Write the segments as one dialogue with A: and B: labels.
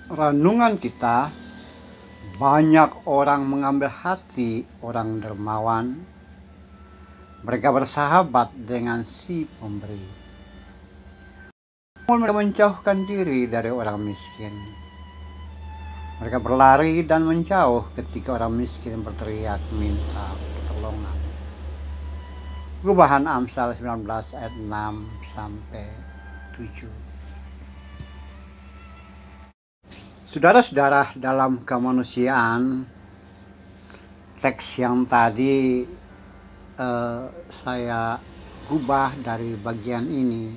A: renungan kita, banyak orang mengambil hati orang dermawan. Mereka bersahabat dengan si pemberi. Namun mereka menjauhkan diri dari orang miskin. Mereka berlari dan menjauh ketika orang miskin berteriak minta pertolongan. Gubahan Amsal 19 ayat 6 sampai 7. Saudara-saudara, dalam kemanusiaan, teks yang tadi saya gubah dari bagian ini,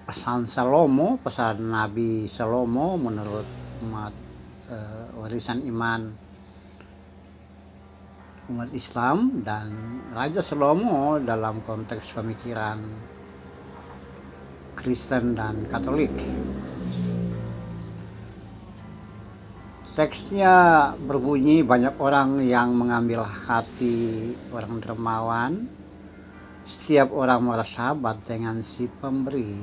A: pesan Salomo, pesan Nabi Salomo menurut umat warisan iman umat Islam, dan Raja Salomo dalam konteks pemikiran Kristen dan Katolik. Teksnya berbunyi, banyak orang yang mengambil hati orang dermawan. Setiap orang bersahabat dengan si pemberi.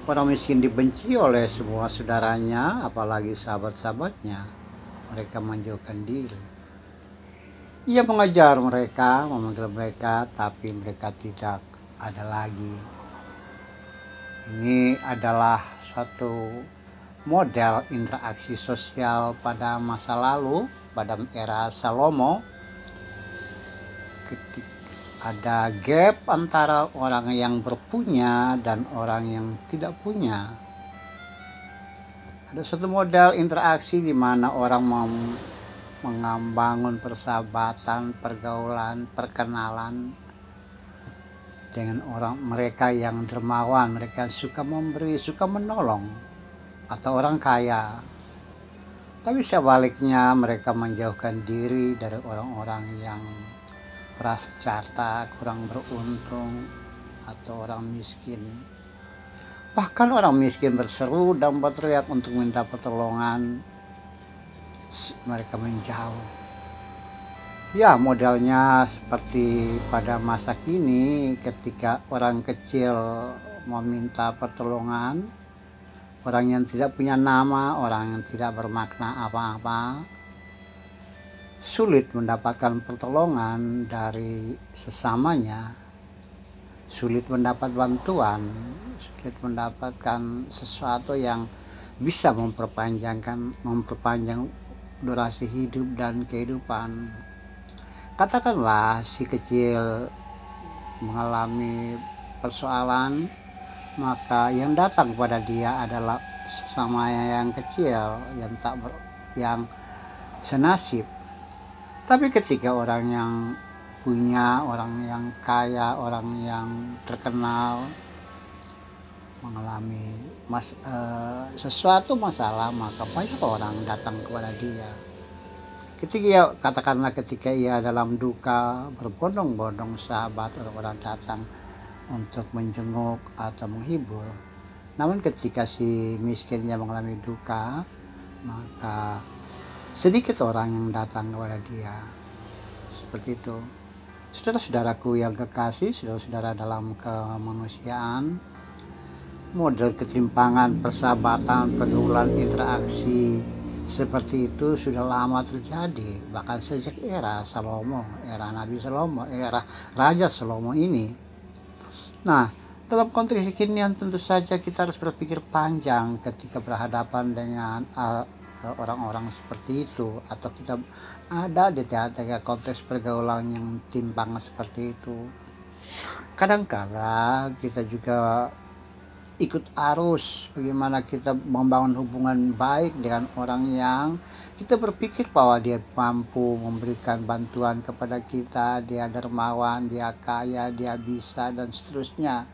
A: Orang miskin dibenci oleh semua saudaranya, apalagi sahabat-sahabatnya. Mereka menjauhkan diri. Ia mengajar mereka, memanggil mereka, tapi mereka tidak ada lagi. Ini adalah satu model interaksi sosial pada masa lalu, pada era Salomo. Ketika ada gap antara orang yang berpunya dan orang yang tidak punya. Ada satu model interaksi di mana orang membangun persahabatan, pergaulan, perkenalan dengan mereka yang dermawan, mereka yang suka memberi, suka menolong, atau orang kaya. Tapi sebaliknya mereka menjauhkan diri dari orang-orang yang prasejahtera, kurang beruntung, atau orang miskin. Bahkan orang miskin berseru dan berteriak untuk minta pertolongan, mereka menjauh. Ya, modelnya seperti pada masa kini ketika orang kecil meminta pertolongan, orang yang tidak punya nama, orang yang tidak bermakna apa-apa, sulit mendapatkan pertolongan dari sesamanya, sulit mendapat bantuan, sulit mendapatkan sesuatu yang bisa memperpanjang durasi hidup dan kehidupan. Katakanlah si kecil mengalami persoalan, maka yang datang kepada dia adalah sesamanya yang kecil, yang senasib. Tapi ketika orang yang punya, orang yang kaya, orang yang terkenal mengalami sesuatu masalah, maka banyak orang datang kepada dia. Ketika ia dalam duka, berbondong-bondong sahabat orang-orang datang untuk menjenguk atau menghibur. Namun ketika si miskinnya mengalami duka, maka sedikit orang yang datang kepada dia. Seperti itu. Saudara-saudaraku yang kekasih, saudara-saudara dalam kemanusiaan, model ketimpangan persahabatan, pergaulan, interaksi seperti itu sudah lama terjadi, bahkan sejak era Salomo, era Nabi Salomo, era Raja Salomo ini. Nah, dalam konteks kekinian tentu saja kita harus berpikir panjang ketika berhadapan dengan orang-orang seperti itu, atau kita ada di tengah-tengah konteks pergaulan yang timpang seperti itu. Kadang-kala kita juga ikut arus bagaimana kita membangun hubungan baik dengan orang yang kita berpikir bahwa dia mampu memberikan bantuan kepada kita, dia dermawan, dia kaya, dia bisa, dan seterusnya.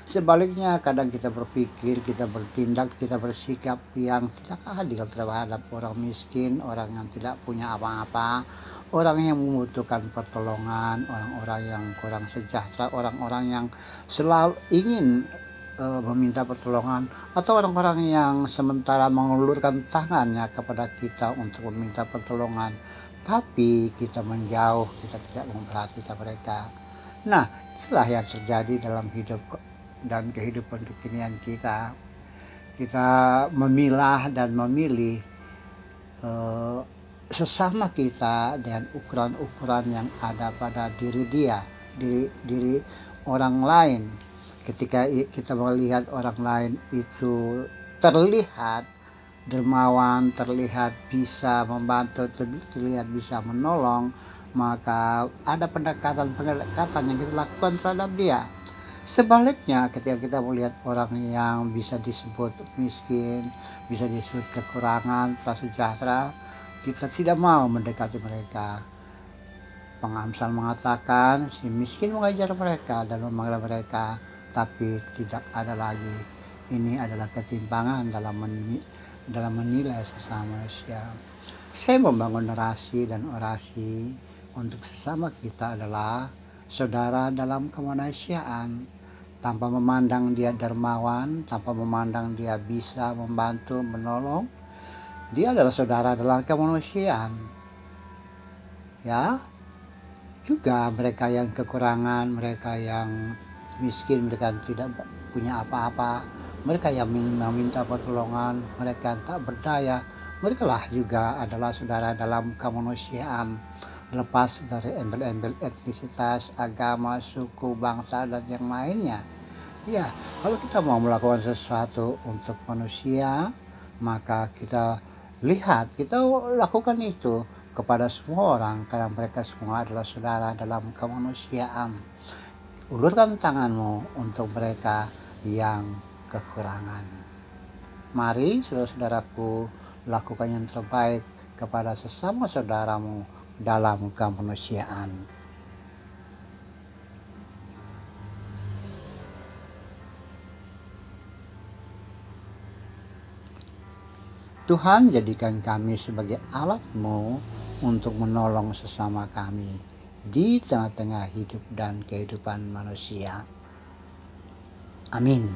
A: Sebaliknya kadang kita berpikir, kita bertindak, kita bersikap yang tidak adil terhadap orang miskin, orang yang tidak punya apa-apa, orang yang membutuhkan pertolongan, orang-orang yang kurang sejahtera, orang-orang yang selalu ingin meminta pertolongan, atau orang-orang yang sementara mengulurkan tangannya kepada kita untuk meminta pertolongan, tapi kita menjauh, kita tidak memperhatikan mereka. Nah, itulah yang terjadi dalam hidup dan kehidupan kekinian kita. kita memilah dan memilih sesama kita dengan ukuran-ukuran yang ada pada diri orang lain. Ketika kita melihat orang lain itu terlihat dermawan, terlihat bisa membantu, terlihat bisa menolong, maka ada pendekatan yang kita lakukan terhadap dia. Sebaliknya, ketika kita melihat orang yang bisa disebut miskin, bisa disebut kekurangan, prasejahtera, kita tidak mau mendekati mereka. Pengamsal mengatakan si miskin mengajar mereka dan memanggil mereka, tapi tidak ada lagi. Ini adalah ketimpangan dalam menilai sesama manusia. Saya membangun narasi dan orasi untuk sesama kita adalah saudara dalam kemanusiaan, tanpa memandang dia dermawan, tanpa memandang dia bisa membantu, menolong. Dia adalah saudara dalam kemanusiaan. Ya, juga mereka yang kekurangan, mereka yang miskin, mereka yang tidak punya apa-apa, mereka yang meminta pertolongan, mereka yang tak berdaya, mereka lah juga adalah saudara dalam kemanusiaan, lepas dari embel-embel etnisitas, agama, suku, bangsa, dan yang lainnya. Ya, kalau kita mau melakukan sesuatu untuk manusia, maka kita lakukan itu kepada semua orang, karena mereka semua adalah saudara dalam kemanusiaan. Ulurkan tanganmu untuk mereka yang kekurangan. Mari saudara-saudaraku, lakukan yang terbaik kepada sesama saudaramu dalam kemanusiaan. Tuhan, jadikan kami sebagai alat-Mu untuk menolong sesama kami di tengah-tengah hidup dan kehidupan manusia. Amin.